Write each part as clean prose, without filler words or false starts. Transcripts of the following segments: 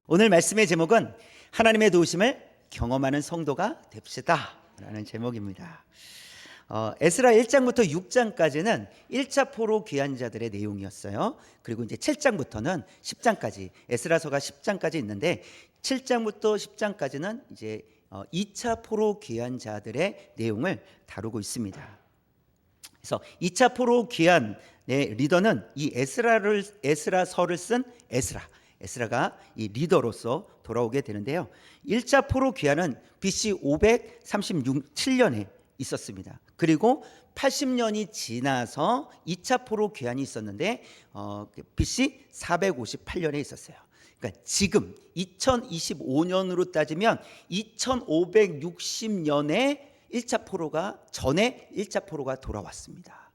오늘 말씀의 제목은 하나님의 도우심을 경험하는 성도가 됩시다 라는 제목입니다. 에스라 1장부터 6장까지는 1차 포로 귀한 자들의 내용이었어요. 그리고 이제 7장부터는 10장까지, 에스라서가 10장까지 있는데 7장부터 10장까지는 이제 2차 포로 귀한 자들의 내용을 다루고 있습니다. 그래서 2차 포로 귀한의 리더는 이 에스라서를 쓴 에스라가 이 리더로서 돌아오게 되는데요. 1차 포로 귀환은 BC 537년에 있었습니다. 그리고 80년이 지나서 2차 포로 귀환이 있었는데 BC 458년에 있었어요. 그러니까 지금 2025년으로 따지면 2560년에 1차 포로가 전에 1차 포로가 돌아왔습니다.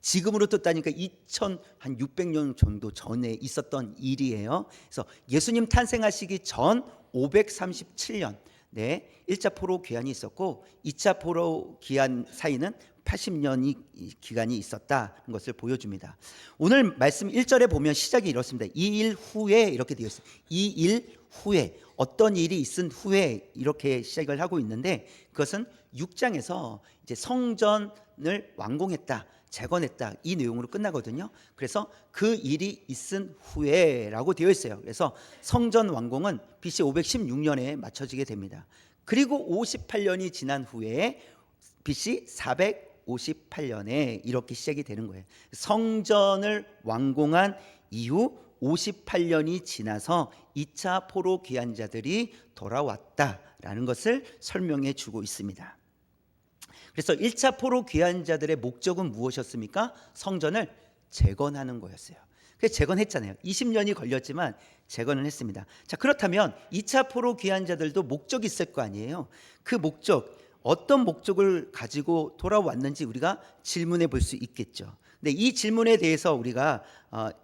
지금으로 또 따니까 2600년 정도 전에 있었던 일이에요. 그래서 예수님 탄생하시기 전 537년 1차 포로 귀환이 있었고 2차 포로 귀환 사이는 80년이 기간이 있었다는 것을 보여줍니다. 오늘 말씀 1절에 보면 시작이 이렇습니다. 이 일 후에 이렇게 되어 있어요. 이 일 후에 어떤 일이 있은 후에 이렇게 시작을 하고 있는데 그것은 6장에서 이제 성전을 완공했다, 재건했다 이 내용으로 끝나거든요. 그래서 그 일이 있은 후에라고 되어 있어요. 그래서 성전 완공은 BC 516년에 맞춰지게 됩니다. 그리고 58년이 지난 후에 BC 458년에 이렇게 시작이 되는 거예요. 성전을 완공한 이후 58년이 지나서 2차 포로 귀환 자들이 돌아왔다라는 것을 설명해 주고 있습니다. 그래서 1차 포로 귀환 자들의 목적은 무엇이었습니까? 성전을 재건하는 거였어요. 그래서 재건했잖아요. 20년이 걸렸지만 재건을 했습니다. 자, 그렇다면 2차 포로 귀환 자들도 목적이 있을 거 아니에요. 그 목적, 어떤 목적을 가지고 돌아왔는지 우리가 질문해 볼 수 있겠죠. 근데 이 질문에 대해서 우리가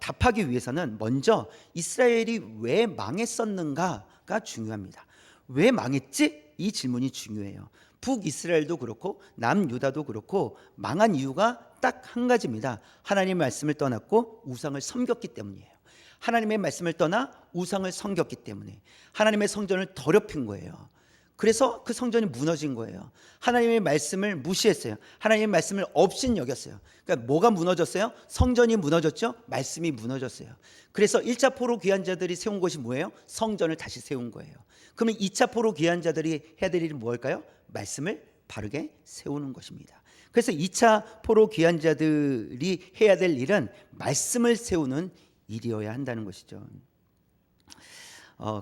답하기 위해서는 먼저 이스라엘이 왜 망했었는가가 중요합니다. 왜 망했지? 이 질문이 중요해요. 북이스라엘도 그렇고 남유다도 그렇고 망한 이유가 딱 한 가지입니다. 하나님의 말씀을 떠났고 우상을 섬겼기 때문이에요. 하나님의 말씀을 떠나 우상을 섬겼기 때문에 하나님의 성전을 더럽힌 거예요. 그래서 그 성전이 무너진 거예요. 하나님의 말씀을 무시했어요. 하나님의 말씀을 업신여겼어요. 그러니까 뭐가 무너졌어요? 성전이 무너졌죠? 말씀이 무너졌어요. 그래서 1차 포로 귀환 자들이 세운 것이 뭐예요? 성전을 다시 세운 거예요. 그러면 2차 포로 귀환 자들이 해야 될 일은 뭘까요? 말씀을 바르게 세우는 것입니다. 그래서 2차 포로 귀환 자들이 해야 될 일은 말씀을 세우는 일이어야 한다는 것이죠.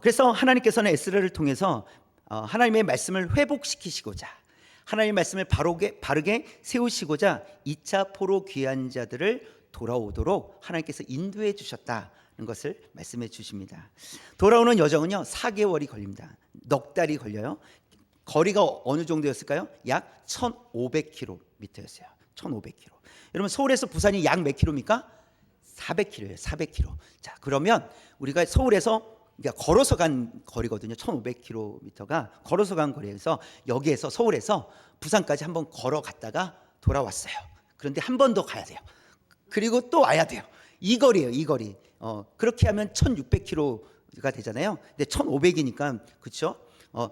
그래서 하나님께서는 에스라를 통해서 하나님의 말씀을 회복시키시고자 하나님의 말씀을 바르게 세우시고자 2차 포로 귀환 자들을 돌아오도록 하나님께서 인도해 주셨다는 것을 말씀해 주십니다. 돌아오는 여정은요 4개월이 걸립니다. 넉 달이 걸려요. 거리가 어느 정도였을까요? 약 1500km였어요. 1500km. 여러분 서울에서 부산이 약 몇 킬로입니까? 400km예요. 400km. 자, 그러면 우리가 서울에서 그러니까 걸어서 간 거리거든요. 1500km가 걸어서 간 거리에서 여기에서 서울에서 부산까지 한번 걸어갔다가 돌아왔어요. 그런데 한 번 더 가야 돼요. 그리고 또 와야 돼요. 이 거리예요. 이 거리. 그렇게 하면 1600km가 되잖아요. 근데 1500이니까 그렇죠?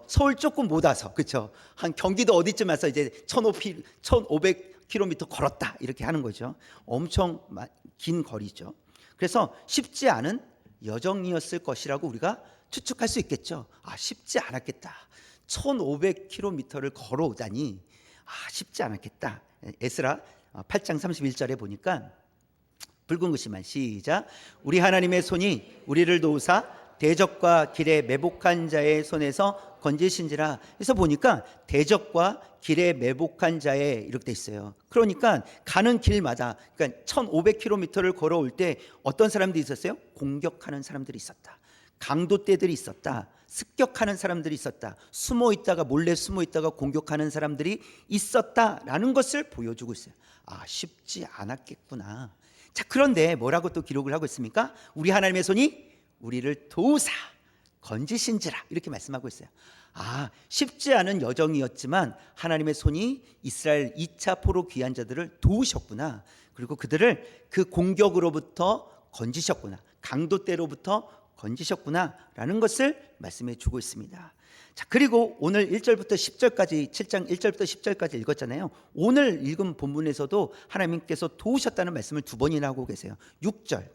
서울 조금 못 와서 그렇죠? 한 경기도 어디쯤 와서 이제 1500km 걸었다 이렇게 하는 거죠. 엄청 긴 거리죠. 그래서 쉽지 않은 여정이었을 것이라고 우리가 추측할 수 있겠죠. 쉽지 않았겠다. 1500km를 걸어오다니 쉽지 않았겠다. 에스라 8장 31절에 보니까 붉은 글씨만 시작. 우리 하나님의 손이 우리를 도우사 대적과 길에 매복한 자의 손에서 건지신지라. 그래서 보니까 대적과 길에 매복한 자의 이렇게 돼 있어요. 그러니까 가는 길마다 그러니까 1500km를 걸어올 때 어떤 사람들이 있었어요? 공격하는 사람들이 있었다. 강도떼들이 있었다. 습격하는 사람들이 있었다. 몰래 숨어 있다가 공격하는 사람들이 있었다라는 것을 보여주고 있어요. 쉽지 않았겠구나. 자, 그런데 뭐라고 또 기록을 하고 있습니까? 우리 하나님의 손이 우리를 건지신지라 이렇게 말씀하고 있어요. 쉽지 않은 여정이었지만 하나님의 손이 이스라엘 2차 포로 귀환 자들을 도우셨구나. 그리고 그들을 그 공격으로부터 건지셨구나. 강도 때로부터 건지셨구나 라는 것을 말씀해 주고 있습니다. 자, 그리고 오늘 1절부터 10절까지 7장 1절부터 10절까지 읽었잖아요. 오늘 읽은 본문에서도 하나님께서 도우셨다는 말씀을 두 번이나 하고 계세요. 6절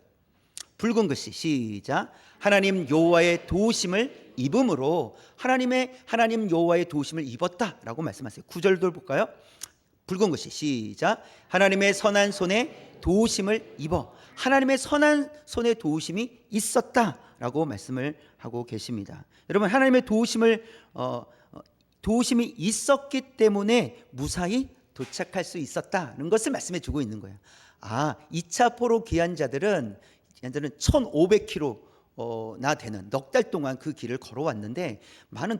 붉은 글씨 시작. 하나님 여호와의 도우심을 입음으로 하나님 여호와의 도우심을 입었다라고 말씀하세요. 9절도 볼까요? 붉은 글씨 시작. 하나님의 선한 손에 도우심을 입어. 하나님의 선한 손에 도우심이 있었다라고 말씀을 하고 계십니다. 여러분, 하나님의 도우심이 있었기 때문에 무사히 도착할 수 있었다는 것을 말씀해 주고 있는 거예요. 2차 포로 귀환 자들은 1500km나 되는 넉 달 동안 그 길을 걸어왔는데 많은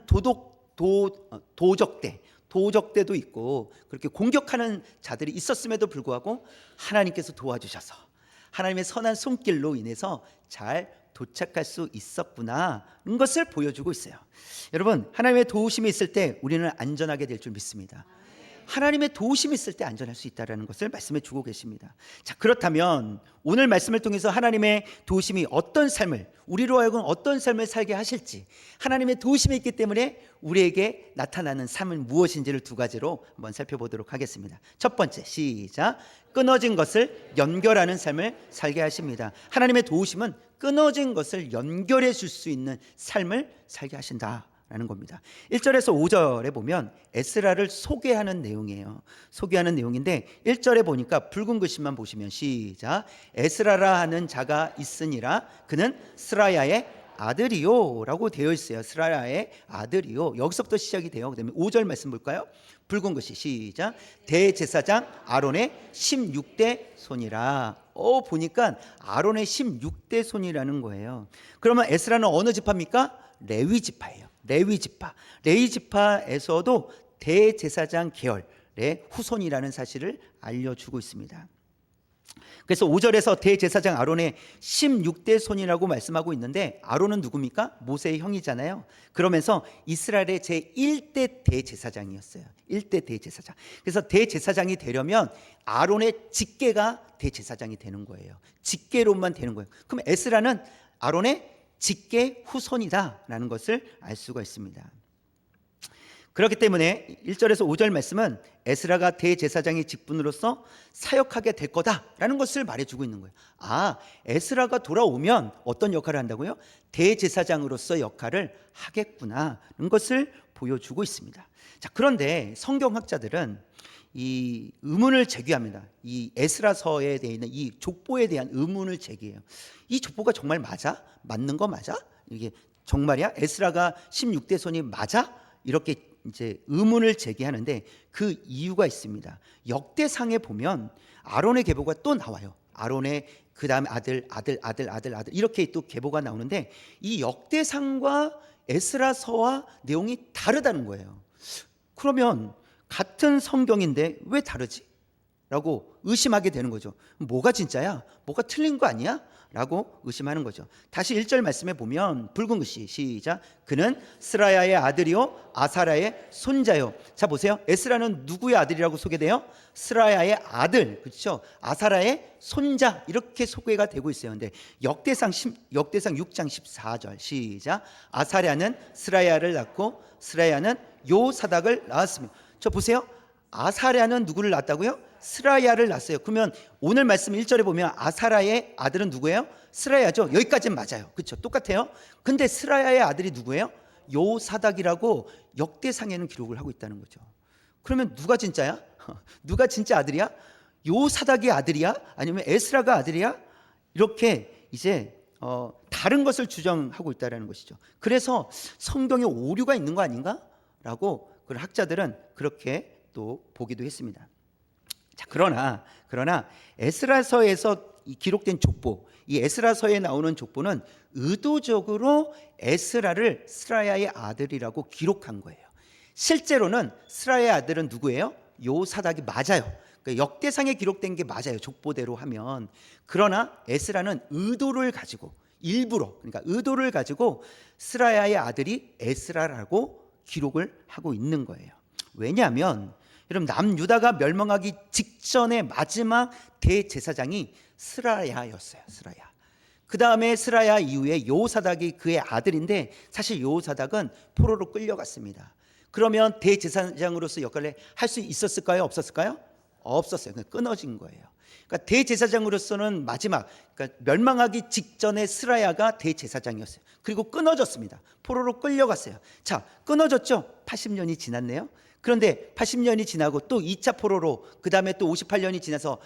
도적대도 있고 그렇게 공격하는 자들이 있었음에도 불구하고 하나님께서 도와주셔서 하나님의 선한 손길로 인해서 잘 도착할 수 있었구나는 것을 보여주고 있어요. 여러분, 하나님의 도우심이 있을 때 우리는 안전하게 될 줄 믿습니다. 하나님의 도우심이 있을 때 안전할 수 있다는 것을 말씀해 주고 계십니다. 자, 그렇다면 오늘 말씀을 통해서 하나님의 도우심이 어떤 삶을, 우리로 하여금 어떤 삶을 살게 하실지, 하나님의 도우심이 있기 때문에 우리에게 나타나는 삶은 무엇인지를 두 가지로 한번 살펴보도록 하겠습니다. 첫 번째 시작. 끊어진 것을 연결하는 삶을 살게 하십니다. 하나님의 도우심은 끊어진 것을 연결해 줄 수 있는 삶을 살게 하신다 라는 겁니다. 1절에서 5절에 보면 에스라를 소개하는 내용이에요. 소개하는 내용인데 1절에 보니까 붉은 글씨만 보시면 시작. 에스라라 하는 자가 있으니라. 그는 스라야의 아들이요 라고 되어 있어요. 스라야의 아들이요. 여기서부터 시작이 돼요. 그다음에 5절 말씀 볼까요? 붉은 글씨 시작. 대제사장 아론의 16대 손이라. 보니까 아론의 16대 손이라는 거예요. 그러면 에스라는 어느 지파입니까? 레위 지파예요. 레위 지파에서도 대제사장 계열의 후손이라는 사실을 알려주고 있습니다. 그래서 5절에서 대제사장 아론의 16대 손이라고 말씀하고 있는데 아론은 누굽니까? 모세의 형이잖아요. 그러면서 이스라엘의 제1대 대제사장이었어요. 1대 대제사장. 그래서 대제사장이 되려면 아론의 직계가 대제사장이 되는 거예요. 직계로만 되는 거예요. 그럼 에스라는 아론의 직계 후손이다라는 것을 알 수가 있습니다. 그렇기 때문에 1절에서 5절 말씀은 에스라가 대제사장의 직분으로서 사역하게 될 거다라는 것을 말해주고 있는 거예요. 에스라가 돌아오면 어떤 역할을 한다고요? 대제사장으로서 역할을 하겠구나라는 것을 보여주고 있습니다. 자, 그런데 성경학자들은 이 의문을 제기합니다. 이 에스라서에 되어 있는 이 족보에 대한 의문을 제기해요. 이 족보가 정말 맞아? 맞는 거 맞아? 이게 정말이야? 에스라가 16대 손이 맞아? 이렇게 이제 의문을 제기하는데 그 이유가 있습니다. 역대상에 보면 아론의 계보가 또 나와요. 아론의 그 다음에 아들 이렇게 또 계보가 나오는데 이 역대상과 에스라서와 내용이 다르다는 거예요. 그러면 같은 성경인데 왜 다르지? 라고 의심하게 되는 거죠. 뭐가 진짜야? 뭐가 틀린 거 아니야? 라고 의심하는 거죠. 다시 1절 말씀에 보면 붉은 글씨 시작. 그는 스라야의 아들이요 아사라의 손자요. 자, 보세요. 에스라는 누구의 아들이라고 소개돼요? 스라야의 아들, 그렇죠? 아사라의 손자, 이렇게 소개가 되고 있어요. 근데 역대상 6장 14절 시작. 아사랴는 스라야를 낳고 스라야는 요사닥을 낳았습니다. 저 보세요. 아사랴는 누구를 낳았다고요? 스라야를 낳았어요. 그러면 오늘 말씀 1절에 보면 아사라의 아들은 누구예요? 스라야죠. 여기까지는 맞아요. 그렇죠? 똑같아요. 근데 스라야의 아들이 누구예요? 요사닥이라고 역대상에는 기록을 하고 있다는 거죠. 그러면 누가 진짜야? 누가 진짜 아들이야? 요사닥이 아들이야? 아니면 에스라가 아들이야? 이렇게 이제 다른 것을 주장하고 있다는 것이죠. 그래서 성경에 오류가 있는 거 아닌가? 라고 학자들은 그렇게 또 보기도 했습니다. 자, 그러나 에스라서에서 기록된 족보, 이 에스라서에 나오는 족보는 의도적으로 에스라를 스라야의 아들이라고 기록한 거예요. 실제로는 스라야의 아들은 누구예요? 요사닥이 맞아요. 그러니까 역대상에 기록된 게 맞아요. 족보대로 하면. 그러나 에스라는 의도를 가지고 일부러, 그러니까 의도를 가지고 스라야의 아들이 에스라라고 기록을 하고 있는 거예요. 왜냐하면 여러분, 남유다가 멸망하기 직전의 마지막 대제사장이 스라야였어요. 스라야. 그 다음에 스라야 이후에 여호사닥이 그의 아들인데, 사실 여호사닥은 포로로 끌려갔습니다. 그러면 대제사장으로서 역할을 할 수 있었을까요? 없었을까요? 없었어요. 끊어진 거예요. 그러니까 대제사장으로서는 마지막, 그러니까 멸망하기 직전에 스라야가 대제사장이었어요. 그리고 끊어졌습니다. 포로로 끌려갔어요. 자, 끊어졌죠? 80년이 지났네요. 그런데 80년이 지나고 또 2차 포로로, 그 다음에 또 58년이 지나서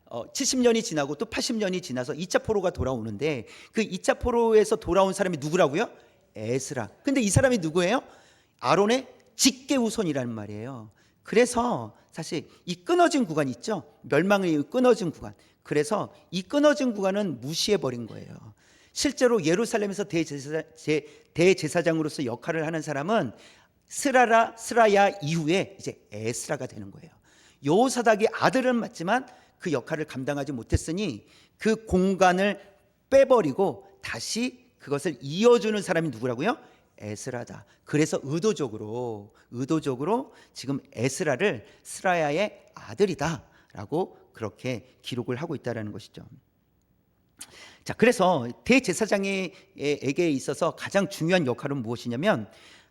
70년이 지나고 또 80년이 지나서 2차 포로가 돌아오는데, 그 2차 포로에서 돌아온 사람이 누구라고요? 에스라. 근데 이 사람이 누구예요? 아론의 직계 후손이라는 말이에요. 그래서 사실 이 끊어진 구간 있죠? 멸망의 이후 끊어진 구간. 그래서 이 끊어진 구간은 무시해버린 거예요. 실제로 예루살렘에서 대제사장으로서 역할을 하는 사람은 스라야 이후에 이제 에스라가 되는 거예요. 여호사닥의 아들은 맞지만 그 역할을 감당하지 못했으니 그 공간을 빼버리고 다시 그것을 이어주는 사람이 누구라고요? 에스라다. 그래서 의도적으로 지금 에스라를 스라야의 아들이다라고 그렇게 기록을 하고 있다는 것이죠. 자, 그래서 대제사장에게 있어서 가장 중요한 역할은 무엇이냐면,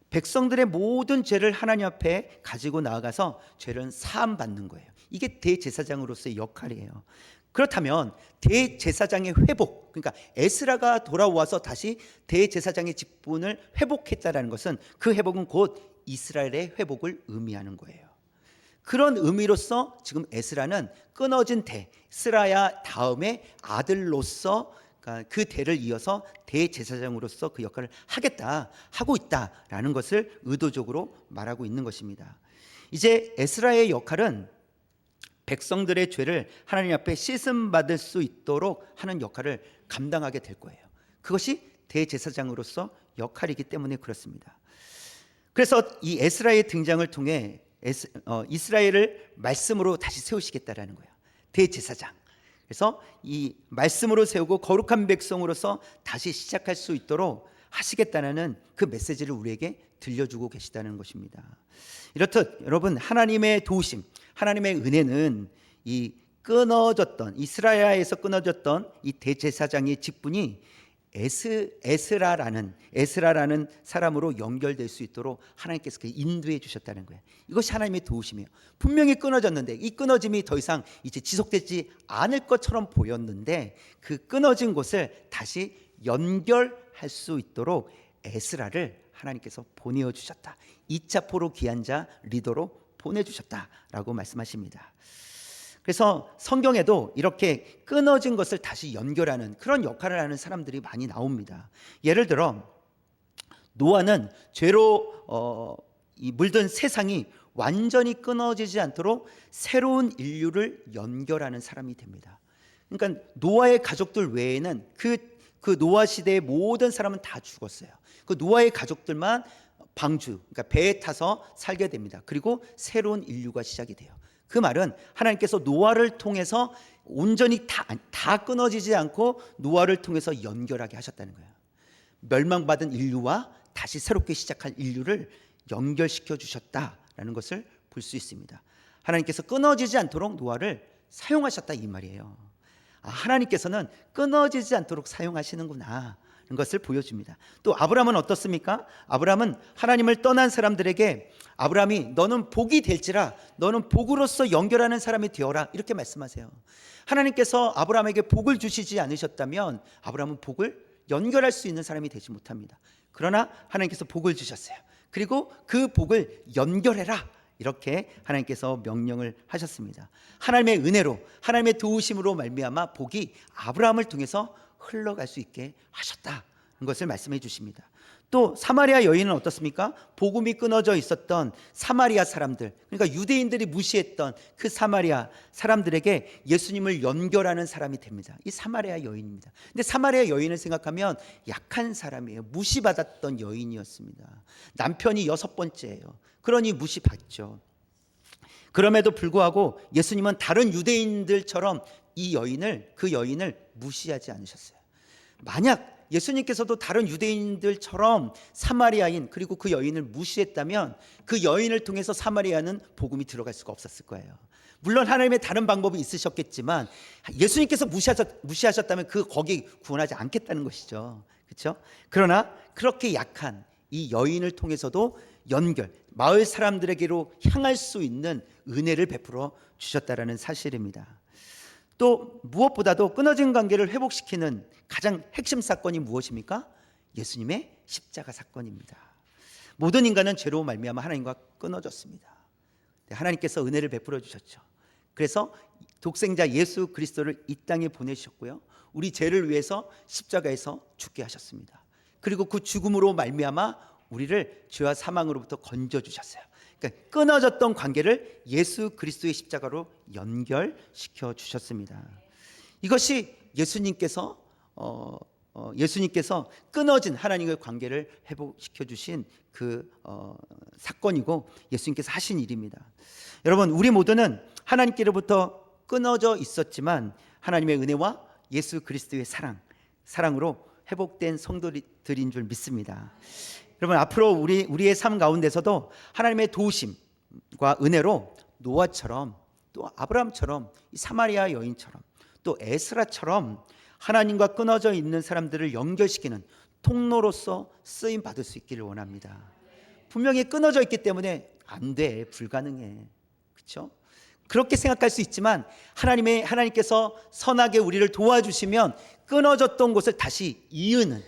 백성들의 모든 죄를 하나님 앞에 가지고 나아가서 죄를 사함 받는 거예요. 이게 대제사장으로서의 역할이에요. 그렇다면 대제사장의 회복, 그러니까 에스라가 돌아와서 다시 대제사장의 직분을 회복했다는 것은, 그 회복은 곧 이스라엘의 회복을 의미하는 거예요. 그런 의미로서 지금 에스라는 끊어진 스라야 다음에 아들로서 그 대를 이어서 대제사장으로서 그 역할을 하고 있다라는 것을 의도적으로 말하고 있는 것입니다. 이제 에스라의 역할은 백성들의 죄를 하나님 앞에 씻음 받을 수 있도록 하는 역할을 감당하게 될 거예요. 그것이 대제사장으로서 역할이기 때문에 그렇습니다. 그래서 이 에스라의 등장을 통해 이스라엘을 말씀으로 다시 세우시겠다라는 거예요. 대제사장. 그래서 이 말씀으로 세우고 거룩한 백성으로서 다시 시작할 수 있도록 하시겠다는 그 메시지를 우리에게 들려주고 계시다는 것입니다. 이렇듯 여러분, 하나님의 도우심, 하나님의 은혜는 이 이스라엘에서 끊어졌던 이 대제사장의 직분이 에스라라는 사람으로 연결될 수 있도록 하나님께서 인도해 주셨다는 거예요. 이것이 하나님의 도우심이에요. 분명히 끊어졌는데 이 끊어짐이 더 이상 이제 지속되지 않을 것처럼 보였는데, 그 끊어진 곳을 다시 연결할 수 있도록 에스라를 하나님께서 보내어 주셨다. 2차 포로 귀환자 리더로 보내주셨다라고 말씀하십니다. 그래서 성경에도 이렇게 끊어진 것을 다시 연결하는 그런 역할을 하는 사람들이 많이 나옵니다. 예를 들어 노아는 죄로 물든 세상이 완전히 끊어지지 않도록 새로운 인류를 연결하는 사람이 됩니다. 그러니까 노아의 가족들 외에는 그 노아 시대의 모든 사람은 다 죽었어요. 그 노아의 가족들만 그러니까 배에 타서 살게 됩니다. 그리고 새로운 인류가 시작이 돼요. 그 말은 하나님께서 노아를 통해서 온전히 다 끊어지지 않고 노아를 통해서 연결하게 하셨다는 거예요. 멸망받은 인류와 다시 새롭게 시작할 인류를 연결시켜 주셨다라는 것을 볼 수 있습니다. 하나님께서 끊어지지 않도록 노아를 사용하셨다, 이 말이에요. 하나님께서는 끊어지지 않도록 사용하시는구나 하는 것을 보여줍니다. 또 아브라함은 어떻습니까? 아브라함은 하나님을 떠난 사람들에게, 아브라함이 너는 복이 될지라 너는 복으로서 연결하는 사람이 되어라, 이렇게 말씀하세요. 하나님께서 아브라함에게 복을 주시지 않으셨다면 아브라함은 복을 연결할 수 있는 사람이 되지 못합니다. 그러나 하나님께서 복을 주셨어요. 그리고 그 복을 연결해라, 이렇게 하나님께서 명령을 하셨습니다. 하나님의 은혜로, 하나님의 도우심으로 말미암아 복이 아브라함을 통해서 흘러갈 수 있게 하셨다는 것을 말씀해 주십니다. 또 사마리아 여인은 어떻습니까? 복음이 끊어져 있었던 사마리아 사람들, 그러니까 유대인들이 무시했던 그 사마리아 사람들에게 예수님을 연결하는 사람이 됩니다. 이 사마리아 여인입니다. 근데 사마리아 여인을 생각하면 약한 사람이에요. 무시받았던 여인이었습니다. 남편이 6번째예요. 그러니 무시받죠. 그럼에도 불구하고 예수님은 다른 유대인들처럼 그 여인을 무시하지 않으셨어요. 만약 예수님께서도 다른 유대인들처럼 사마리아인 그리고 그 여인을 무시했다면 그 여인을 통해서 사마리아는 복음이 들어갈 수가 없었을 거예요. 물론 하나님의 다른 방법이 있으셨겠지만 예수님께서 무시하셨다면 거기 구원하지 않겠다는 것이죠. 그렇죠? 그러나 그렇게 약한 이 여인을 통해서도 마을 사람들에게로 향할 수 있는 은혜를 베풀어 주셨다라는 사실입니다. 또 무엇보다도 끊어진 관계를 회복시키는 가장 핵심 사건이 무엇입니까? 예수님의 십자가 사건입니다. 모든 인간은 죄로 말미암아 하나님과 끊어졌습니다. 하나님께서 은혜를 베풀어 주셨죠. 그래서 독생자 예수 그리스도를 이 땅에 보내주셨고요, 우리 죄를 위해서 십자가에서 죽게 하셨습니다. 그리고 그 죽음으로 말미암아 우리를 죄와 사망으로부터 건져 주셨어요. 그러니까 끊어졌던 관계를 예수 그리스도의 십자가로 연결시켜 주셨습니다. 이것이 예수님께서 끊어진 하나님과의 관계를 회복시켜 주신 그 사건이고 예수님께서 하신 일입니다. 여러분, 우리 모두는 하나님께로부터 끊어져 있었지만 하나님의 은혜와 예수 그리스도의 사랑으로 회복된 성도들인 줄 믿습니다. 여러분, 앞으로 우리의 삶 가운데서도 하나님의 도우심과 은혜로 노아처럼, 또 아브라함처럼, 이 사마리아 여인처럼, 또 에스라처럼 하나님과 끊어져 있는 사람들을 연결시키는 통로로서 쓰임 받을 수 있기를 원합니다. 분명히 끊어져 있기 때문에 안 돼, 불가능해, 그렇죠? 그렇게 생각할 수 있지만 하나님께서 선하게 우리를 도와주시면 끊어졌던 곳을 다시 이으는,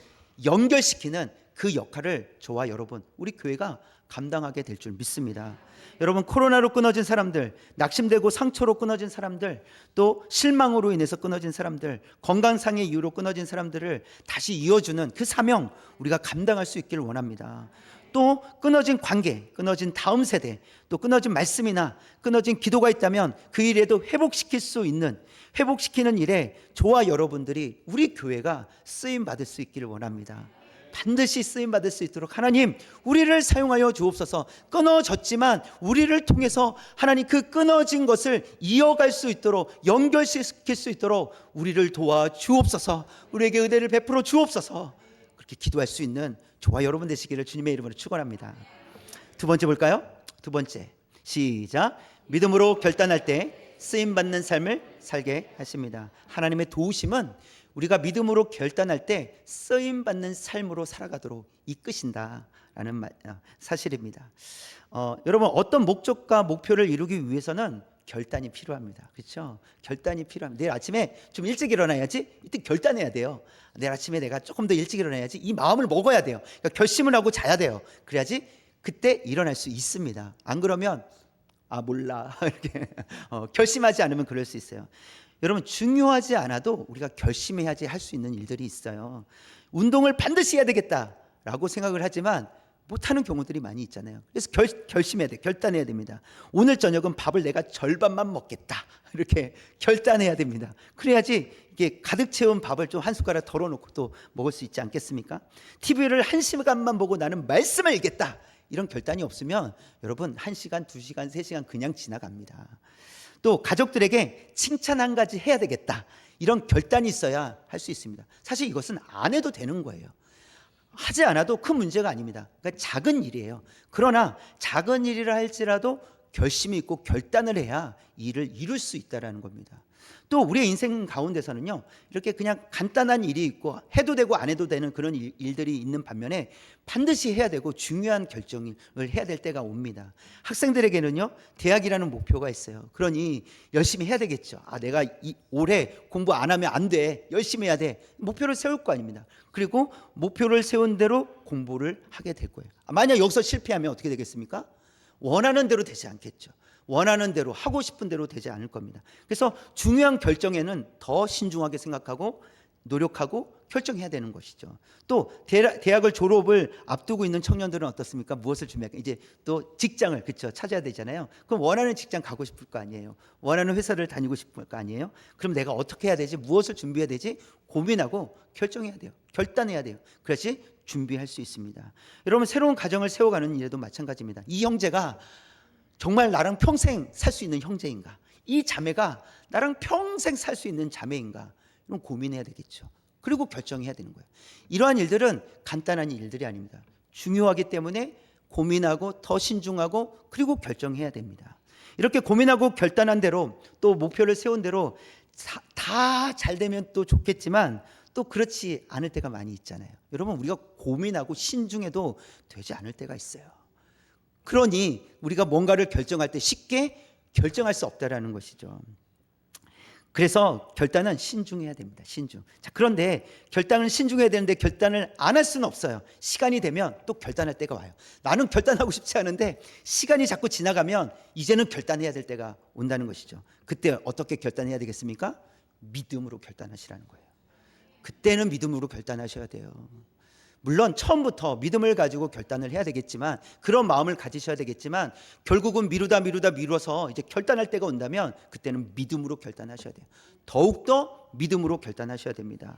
연결시키는 그 역할을 저와 여러분, 우리 교회가 감당하게 될 줄 믿습니다. 여러분, 코로나로 끊어진 사람들, 낙심되고 상처로 끊어진 사람들, 또 실망으로 인해서 끊어진 사람들, 건강상의 이유로 끊어진 사람들을 다시 이어주는 그 사명, 우리가 감당할 수 있기를 원합니다. 또 끊어진 관계, 끊어진 다음 세대, 또 끊어진 말씀이나 끊어진 기도가 있다면 그 일에도 회복시키는 일에 저와 여러분들이, 우리 교회가 쓰임 받을 수 있기를 원합니다. 반드시 쓰임 받을 수 있도록 하나님, 우리를 사용하여 주옵소서. 끊어졌지만 우리를 통해서 하나님 그 끊어진 것을 이어갈 수 있도록, 연결시킬 수 있도록 우리를 도와 주옵소서. 우리에게 은혜를 베풀어 주옵소서. 그렇게 기도할 수 있는 저와 여러분 되시기를 주님의 이름으로 축원합니다. 두 번째 볼까요? 두 번째, 시작. 믿음으로 결단할 때 쓰임 받는 삶을 살게 하십니다. 하나님의 도우심은 우리가 믿음으로 결단할 때 쓰임 받는 삶으로 살아가도록 이끄신다라는 사실입니다. 여러분, 어떤 목적과 목표를 이루기 위해서는 결단이 필요합니다. 그렇죠? 결단이 필요합니다. 내일 아침에 좀 일찍 일어나야지. 이때 결단해야 돼요. 내일 아침에 내가 조금 더 일찍 일어나야지. 이 마음을 먹어야 돼요. 그러니까 결심을 하고 자야 돼요. 그래야지 그때 일어날 수 있습니다. 안 그러면 몰라 이렇게 결심하지 않으면 그럴 수 있어요. 여러분, 중요하지 않아도 우리가 결심해야지 할 수 있는 일들이 있어요. 운동을 반드시 해야 되겠다라고 생각을 하지만 못하는 경우들이 많이 있잖아요. 그래서 결심해야 돼, 결단해야 됩니다. 오늘 저녁은 밥을 내가 절반만 먹겠다, 이렇게 결단해야 됩니다. 그래야지 이게 가득 채운 밥을 좀 한 숟가락 덜어놓고 또 먹을 수 있지 않겠습니까? TV를 1시간만 보고 나는 말씀을 읽겠다, 이런 결단이 없으면 여러분 1시간, 2시간, 3시간 그냥 지나갑니다. 또 가족들에게 칭찬 한 가지 해야 되겠다, 이런 결단이 있어야 할 수 있습니다. 사실 이것은 안 해도 되는 거예요. 하지 않아도 큰 문제가 아닙니다. 그러니까 작은 일이에요. 그러나 작은 일이라 할지라도 결심이 있고 결단을 해야 이 일을 이룰 수 있다는 겁니다. 또 우리의 인생 가운데서는요, 이렇게 그냥 간단한 일이 있고 해도 되고 안 해도 되는 그런 일들이 있는 반면에 반드시 해야 되고 중요한 결정을 해야 될 때가 옵니다. 학생들에게는요, 대학이라는 목표가 있어요. 그러니 열심히 해야 되겠죠. 내가 올해 공부 안 하면 안 돼, 열심히 해야 돼, 목표를 세울 거 아닙니다. 그리고 목표를 세운 대로 공부를 하게 될 거예요. 만약 여기서 실패하면 어떻게 되겠습니까? 원하는 대로 되지 않겠죠. 원하는 대로, 하고 싶은 대로 되지 않을 겁니다. 그래서 중요한 결정에는 더 신중하게 생각하고 노력하고 결정해야 되는 것이죠. 또 대학을 졸업을 앞두고 있는 청년들은 어떻습니까? 무엇을 준비할까? 이제 또 직장을, 그렇죠, 찾아야 되잖아요. 그럼 원하는 직장 가고 싶을 거 아니에요. 원하는 회사를 다니고 싶을 거 아니에요. 그럼 내가 어떻게 해야 되지? 무엇을 준비해야 되지? 고민하고 결정해야 돼요. 결단해야 돼요. 그래야지 준비할 수 있습니다. 여러분, 새로운 가정을 세워가는 일에도 마찬가지입니다. 이 형제가 정말 나랑 평생 살 수 있는 형제인가? 이 자매가 나랑 평생 살 수 있는 자매인가? 이런 고민해야 되겠죠. 그리고 결정해야 되는 거예요. 이러한 일들은 간단한 일들이 아닙니다. 중요하기 때문에 고민하고 더 신중하고 그리고 결정해야 됩니다. 이렇게 고민하고 결단한 대로 또 목표를 세운 대로 다 잘 되면 또 좋겠지만 또 그렇지 않을 때가 많이 있잖아요. 여러분, 우리가 고민하고 신중해도 되지 않을 때가 있어요. 그러니 우리가 뭔가를 결정할 때 쉽게 결정할 수 없다라는 것이죠. 그래서 결단은 신중해야 됩니다. 신중. 자, 그런데 결단을 신중해야 되는데 결단을 안 할 수는 없어요. 시간이 되면 또 결단할 때가 와요. 나는 결단하고 싶지 않은데 시간이 자꾸 지나가면 이제는 결단해야 될 때가 온다는 것이죠. 그때 어떻게 결단해야 되겠습니까? 믿음으로 결단하시라는 거예요. 그때는 믿음으로 결단하셔야 돼요. 물론 처음부터 믿음을 가지고 결단을 해야 되겠지만, 그런 마음을 가지셔야 되겠지만, 결국은 미루어서 이제 결단할 때가 온다면 그때는 믿음으로 결단하셔야 돼요. 더욱더 믿음으로 결단하셔야 됩니다.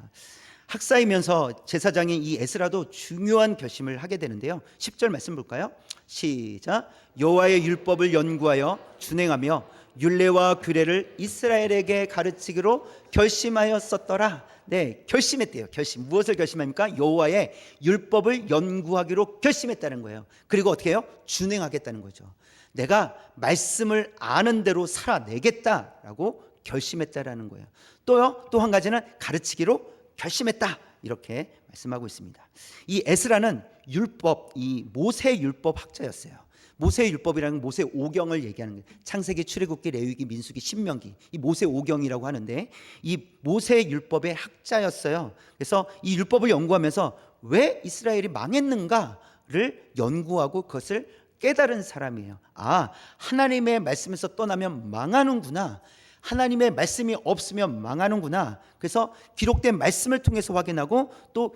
학사이면서 제사장이 이 에스라도 중요한 결심을 하게 되는데요. 10절 말씀 볼까요? 시작. 여호와의 율법을 연구하여 준행하며 율례와 규례를 이스라엘에게 가르치기로 결심하였었더라. 네, 결심했대요. 결심. 무엇을 결심합니까? 여호와의 율법을 연구하기로 결심했다는 거예요. 그리고 어떻게 해요? 준행하겠다는 거죠. 내가 말씀을 아는 대로 살아내겠다라고 결심했다라는 거예요. 또요, 또 한 가지는 가르치기로 결심했다, 이렇게 말씀하고 있습니다. 이 에스라는 율법, 이 모세 율법 학자였어요. 모세 율법이라는 모세 오경을 얘기하는 거예요. 창세기, 출애굽기, 레위기, 민수기, 신명기, 이 모세 오경이라고 하는데 이 모세 율법의 학자였어요. 그래서 이 율법을 연구하면서 왜 이스라엘이 망했는가를 연구하고 그것을 깨달은 사람이에요. 아, 하나님의 말씀에서 떠나면 망하는구나. 하나님의 말씀이 없으면 망하는구나. 그래서 기록된 말씀을 통해서 확인하고 또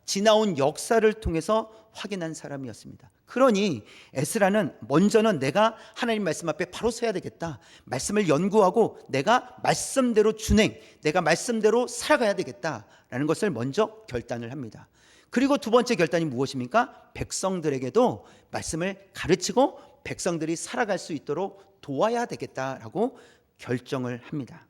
지나온 역사를 통해서 확인한 사람이었습니다. 그러니 에스라는 먼저는 내가 하나님 말씀 앞에 바로 서야 되겠다. 말씀을 연구하고 내가 말씀대로 내가 말씀대로 살아가야 되겠다라는 것을 먼저 결단을 합니다. 그리고 두 번째 결단이 무엇입니까? 백성들에게도 말씀을 가르치고 백성들이 살아갈 수 있도록 도와야 되겠다라고 결정을 합니다.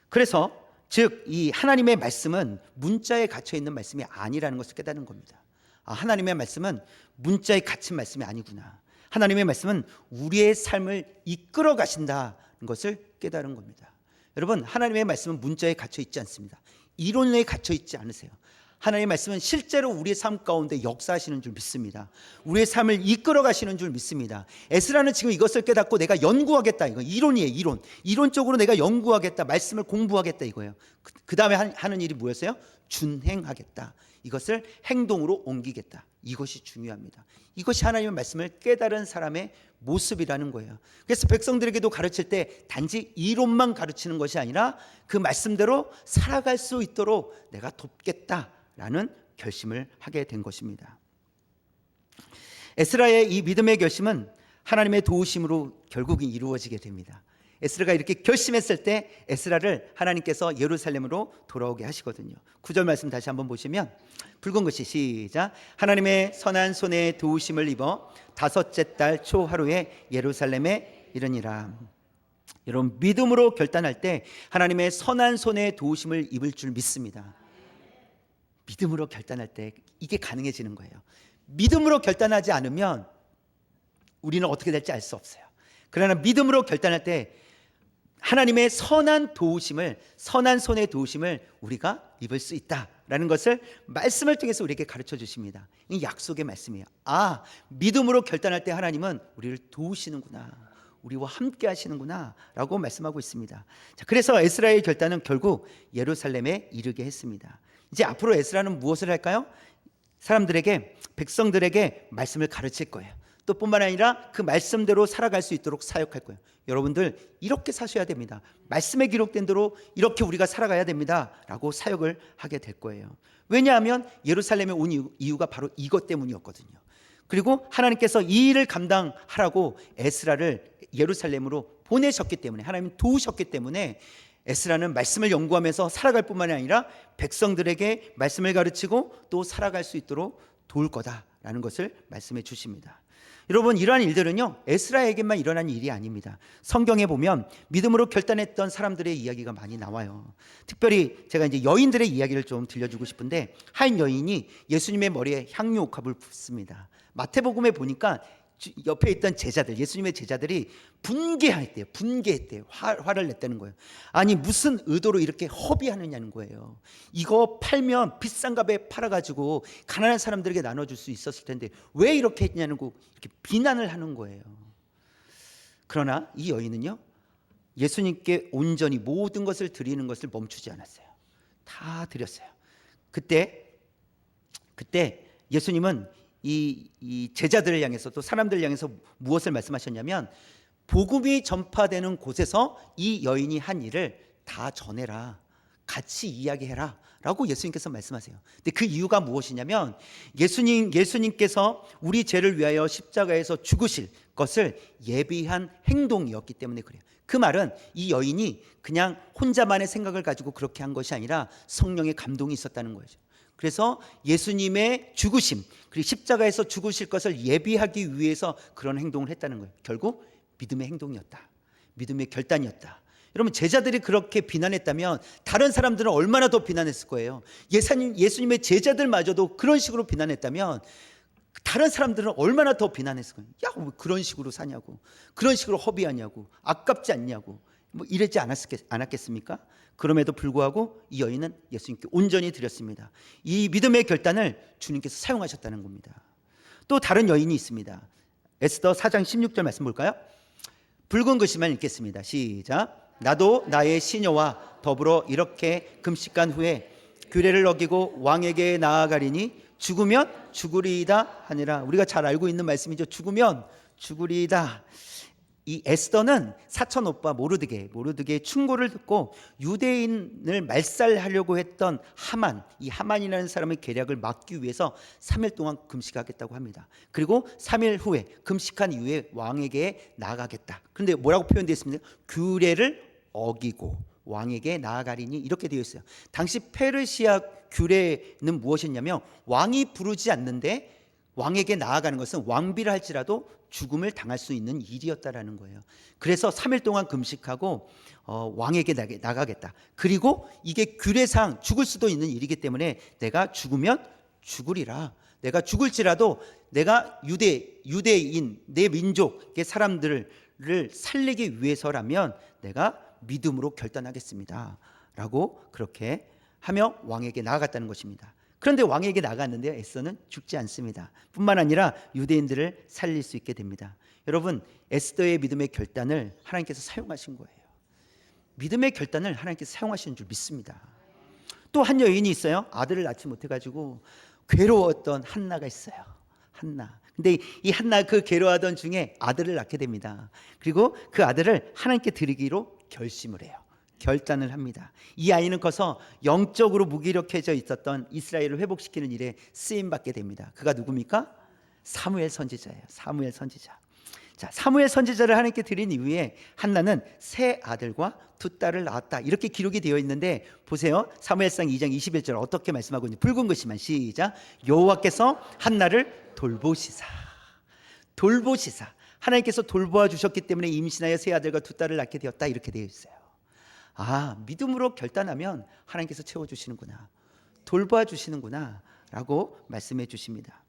그래서 즉 이 하나님의 말씀은 문자에 갇혀 있는 말씀이 아니라는 것을 깨닫는 겁니다. 아, 하나님의 말씀은 문자에 갇힌 말씀이 아니구나. 하나님의 말씀은 우리의 삶을 이끌어 가신다는 것을 깨달은 겁니다. 여러분, 하나님의 말씀은 문자에 갇혀 있지 않습니다. 이론에 갇혀 있지 않으세요. 하나님의 말씀은 실제로 우리의 삶 가운데 역사하시는 줄 믿습니다. 우리의 삶을 이끌어 가시는 줄 믿습니다. 에스라는 지금 이것을 깨닫고 내가 연구하겠다, 이거 이론이에요. 이론적으로 내가 연구하겠다, 말씀을 공부하겠다, 이거예요. 그 다음에 하는 일이 뭐였어요? 준행하겠다. 이것을 행동으로 옮기겠다. 이것이 중요합니다. 이것이 하나님의 말씀을 깨달은 사람의 모습이라는 거예요. 그래서 백성들에게도 가르칠 때 단지 이론만 가르치는 것이 아니라 그 말씀대로 살아갈 수 있도록 내가 돕겠다라는 결심을 하게 된 것입니다. 에스라의 이 믿음의 결심은 하나님의 도우심으로 결국은 이루어지게 됩니다. 에스라가 이렇게 결심했을 때 에스라를 하나님께서 예루살렘으로 돌아오게 하시거든요. 9절 말씀 다시 한번 보시면, 붉은 글씨 시작. 하나님의 선한 손에 도우심을 입어 다섯째 달 초하루에 예루살렘에 이르니라. 여러분, 믿음으로 결단할 때 하나님의 선한 손에 도우심을 입을 줄 믿습니다. 믿음으로 결단할 때 이게 가능해지는 거예요. 믿음으로 결단하지 않으면 우리는 어떻게 될지 알 수 없어요. 그러나 믿음으로 결단할 때 하나님의 선한 손의 도우심을 우리가 입을 수 있다라는 것을 말씀을 통해서 우리에게 가르쳐 주십니다. 이 약속의 말씀이에요. 아, 믿음으로 결단할 때 하나님은 우리를 도우시는구나, 우리와 함께 하시는구나 라고 말씀하고 있습니다. 자, 그래서 에스라의 결단은 결국 예루살렘에 이르게 했습니다. 이제 앞으로 에스라는 무엇을 할까요? 백성들에게 말씀을 가르칠 거예요. 또 뿐만 아니라 그 말씀대로 살아갈 수 있도록 사역할 거예요. 여러분들 이렇게 사셔야 됩니다. 말씀에 기록된 대로 이렇게 우리가 살아가야 됩니다 라고 사역을 하게 될 거예요. 왜냐하면 예루살렘에 온 이유가 바로 이것 때문이었거든요. 그리고 하나님께서 이 일을 감당하라고 에스라를 예루살렘으로 보내셨기 때문에, 하나님 도우셨기 때문에 에스라는 말씀을 연구하면서 살아갈 뿐만 아니라 백성들에게 말씀을 가르치고 또 살아갈 수 있도록 도울 거다라는 것을 말씀해 주십니다. 여러분, 이러한 일들은요 에스라에게만 일어난 일이 아닙니다. 성경에 보면 믿음으로 결단했던 사람들의 이야기가 많이 나와요. 특별히 제가 이제 여인들의 이야기를 좀 들려주고 싶은데, 한 여인이 예수님의 머리에 향유 옥합을 붓습니다. 마태복음에 보니까 옆에 있던 제자들, 예수님의 제자들이 분개했대요. 화를 냈다는 거예요. 아니, 무슨 의도로 이렇게 허비하느냐는 거예요. 이거 팔면 비싼 값에 팔아가지고 가난한 사람들에게 나눠줄 수 있었을 텐데 왜 이렇게 했냐는 거, 이렇게 비난을 하는 거예요. 그러나 이 여인은요 예수님께 온전히 모든 것을 드리는 것을 멈추지 않았어요. 다 드렸어요. 그때 예수님은 이 제자들을 향해서, 또 사람들을 향해서 무엇을 말씀하셨냐면, 복음이 전파되는 곳에서 이 여인이 한 일을 다 전해라, 같이 이야기해라 라고 예수님께서 말씀하세요. 근데 그 이유가 무엇이냐면, 예수님께서 우리 죄를 위하여 십자가에서 죽으실 것을 예비한 행동이었기 때문에 그래요. 그 말은 이 여인이 그냥 혼자만의 생각을 가지고 그렇게 한 것이 아니라 성령의 감동이 있었다는 거죠. 그래서 예수님의 죽으심, 그리고 십자가에서 죽으실 것을 예비하기 위해서 그런 행동을 했다는 거예요. 결국 믿음의 행동이었다, 믿음의 결단이었다. 여러분, 제자들이 그렇게 비난했다면 다른 사람들은 얼마나 더 비난했을 거예요. 예수님의 제자들마저도 그런 식으로 비난했다면 다른 사람들은 얼마나 더 비난했을 거예요. 야, 왜 그런 식으로 사냐고, 그런 식으로 허비하냐고, 아깝지 않냐고, 뭐 이랬지 않았겠습니까? 그럼에도 불구하고 이 여인은 예수님께 온전히 드렸습니다. 이 믿음의 결단을 주님께서 사용하셨다는 겁니다. 또 다른 여인이 있습니다. 에스더 4장 16절 말씀 볼까요? 붉은 글씨만 읽겠습니다. 시작. 나도 나의 시녀와 더불어 이렇게 금식한 후에 규례를 어기고 왕에게 나아가리니 죽으면 죽으리이다 하니라. 우리가 잘 알고 있는 말씀이죠. 죽으면 죽으리이다. 이 에스더는 사촌 오빠 모르드게의 충고를 듣고 유대인을 말살하려고 했던 이 하만이라는 사람의 계략을 막기 위해서 3일 동안 금식하겠다고 합니다. 그리고 3일 후에, 금식한 이후에 왕에게 나아가겠다. 그런데 뭐라고 표현되어 있습니까? 규례를 어기고 왕에게 나아가리니, 이렇게 되어 있어요. 당시 페르시아 규례는 무엇이었냐면, 왕이 부르지 않는데 왕에게 나아가는 것은 왕비를 할지라도 죽음을 당할 수 있는 일이었다라는 거예요. 그래서 3일 동안 금식하고 왕에게 나가겠다. 그리고 이게 규례상 죽을 수도 있는 일이기 때문에 내가 죽으면 죽으리라. 내가 죽을지라도 내가 유대인, 내 민족의 사람들을 살리기 위해서라면 내가 믿음으로 결단하겠습니다 라고 그렇게 하며 왕에게 나아갔다는 것입니다. 그런데 왕에게 나갔는데 에스더는 죽지 않습니다. 뿐만 아니라 유대인들을 살릴 수 있게 됩니다. 여러분, 에스더의 믿음의 결단을 하나님께서 사용하신 거예요. 믿음의 결단을 하나님께서 사용하시는 줄 믿습니다. 또 한 여인이 있어요. 아들을 낳지 못해가지고 괴로웠던 한나가 있어요. 한나. 근데 이 한나, 그 괴로워하던 중에 아들을 낳게 됩니다. 그리고 그 아들을 하나님께 드리기로 결심을 해요. 결단을 합니다. 이 아이는 커서 영적으로 무기력해져 있었던 이스라엘을 회복시키는 일에 쓰임받게 됩니다. 그가 누굽니까? 사무엘 선지자예요. 사무엘 선지자. 자, 사무엘 선지자를 하나님께 드린 이후에 한나는 세 아들과 두 딸을 낳았다, 이렇게 기록이 되어 있는데, 보세요. 사무엘상 2장 21절 어떻게 말씀하고 있는지 붉은 글씨만 시작. 여호와께서 한나를 돌보시사. 하나님께서 돌보아 주셨기 때문에 임신하여 세 아들과 두 딸을 낳게 되었다, 이렇게 되어 있어요. 믿음으로 결단하면 하나님께서 채워주시는구나, 돌보아 주시는구나 라고 말씀해 주십니다.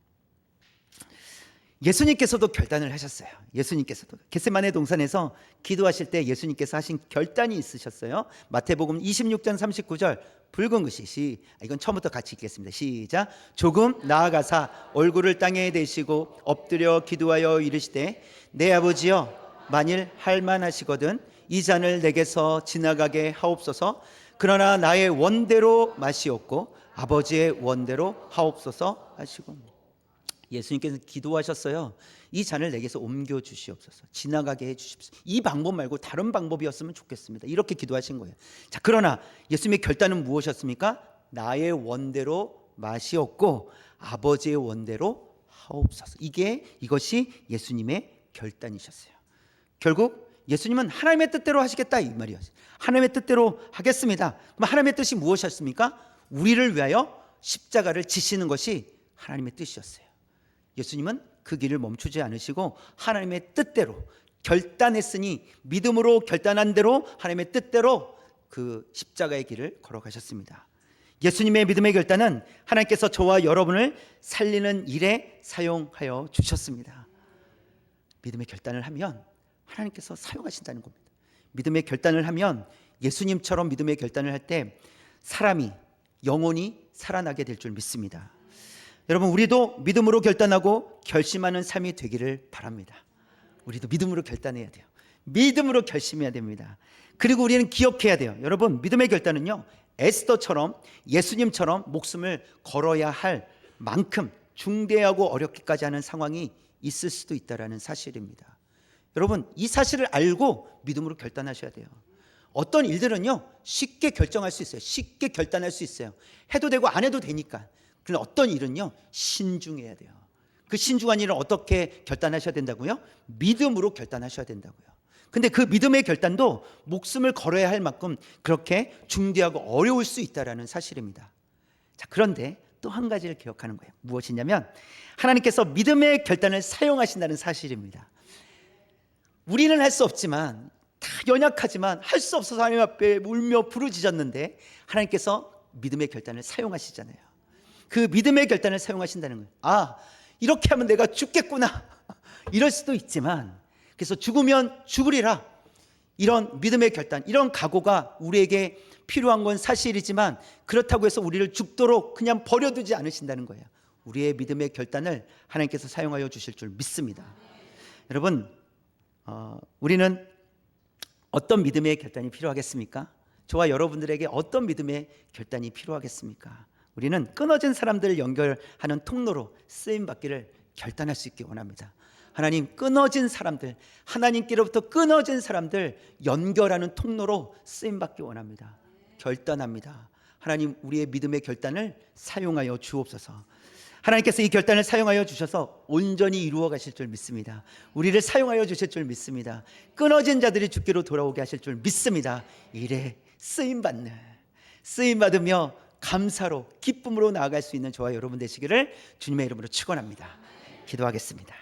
예수님께서도 결단을 하셨어요. 예수님께서도 겟세마네 동산에서 기도하실 때 예수님께서 하신 결단이 있으셨어요. 마태복음 26장 39절 붉은 글씨, 이건 처음부터 같이 읽겠습니다. 시작. 조금 나아가사 얼굴을 땅에 대시고 엎드려 기도하여 이르시되, 내 아버지여, 만일 할만하시거든 이 잔을 내게서 지나가게 하옵소서. 그러나 나의 원대로 마시옵고 아버지의 원대로 하옵소서 하시고, 예수님께서 기도하셨어요. 이 잔을 내게서 옮겨 주시옵소서, 지나가게 해 주십시오. 이 방법 말고 다른 방법이었으면 좋겠습니다, 이렇게 기도하신 거예요. 자, 그러나 예수님의 결단은 무엇이었습니까? 나의 원대로 마시옵고 아버지의 원대로 하옵소서. 이것이 예수님의 결단이셨어요. 결국 예수님은 하나님의 뜻대로 하시겠다, 이 말이었어요. 하나님의 뜻대로 하겠습니다. 그럼 하나님의 뜻이 무엇이었습니까? 우리를 위하여 십자가를 지시는 것이 하나님의 뜻이었어요. 예수님은 그 길을 멈추지 않으시고 하나님의 뜻대로 결단했으니 믿음으로 결단한 대로 하나님의 뜻대로 그 십자가의 길을 걸어가셨습니다. 예수님의 믿음의 결단은 하나님께서 저와 여러분을 살리는 일에 사용하여 주셨습니다. 믿음의 결단을 하면 하나님께서 사용하신다는 겁니다. 믿음의 결단을 하면 예수님처럼 믿음의 결단을 할 때 사람이 영혼이 살아나게 될 줄 믿습니다. 여러분, 우리도 믿음으로 결단하고 결심하는 삶이 되기를 바랍니다. 우리도 믿음으로 결단해야 돼요. 믿음으로 결심해야 됩니다. 그리고 우리는 기억해야 돼요. 여러분, 믿음의 결단은요, 에스더처럼 예수님처럼 목숨을 걸어야 할 만큼 중대하고 어렵기까지 하는 상황이 있을 수도 있다는 사실입니다. 여러분, 이 사실을 알고 믿음으로 결단하셔야 돼요. 어떤 일들은요, 쉽게 결정할 수 있어요. 쉽게 결단할 수 있어요. 해도 되고 안 해도 되니까. 그런데 어떤 일은요, 신중해야 돼요. 그 신중한 일을 어떻게 결단하셔야 된다고요? 믿음으로 결단하셔야 된다고요. 근데 그 믿음의 결단도 목숨을 걸어야 할 만큼 그렇게 중대하고 어려울 수 있다는 사실입니다. 자, 그런데 또 한 가지를 기억하는 거예요. 무엇이냐면 하나님께서 믿음의 결단을 사용하신다는 사실입니다. 우리는 할 수 없지만, 다 연약하지만 할 수 없어서 하나님 앞에 울며 부르짖었는데 하나님께서 믿음의 결단을 사용하시잖아요. 그 믿음의 결단을 사용하신다는 거예요. 아, 이렇게 하면 내가 죽겠구나 이럴 수도 있지만, 그래서 죽으면 죽으리라, 이런 믿음의 결단, 이런 각오가 우리에게 필요한 건 사실이지만 그렇다고 해서 우리를 죽도록 그냥 버려두지 않으신다는 거예요. 우리의 믿음의 결단을 하나님께서 사용하여 주실 줄 믿습니다. 여러분, 우리는 어떤 믿음의 결단이 필요하겠습니까? 저와 여러분들에게 어떤 믿음의 결단이 필요하겠습니까? 우리는 끊어진 사람들을 연결하는 통로로 쓰임받기를 결단할 수 있기 원합니다. 하나님, 끊어진 사람들, 하나님께로부터 끊어진 사람들 연결하는 통로로 쓰임받기 원합니다. 결단합니다. 하나님, 우리의 믿음의 결단을 사용하여 주옵소서. 하나님께서 이 결단을 사용하여 주셔서 온전히 이루어 가실 줄 믿습니다. 우리를 사용하여 주실 줄 믿습니다. 끊어진 자들이 주께로 돌아오게 하실 줄 믿습니다. 이래 쓰임받으며 감사로 기쁨으로 나아갈 수 있는 저와 여러분 되시기를 주님의 이름으로 축원합니다. 기도하겠습니다.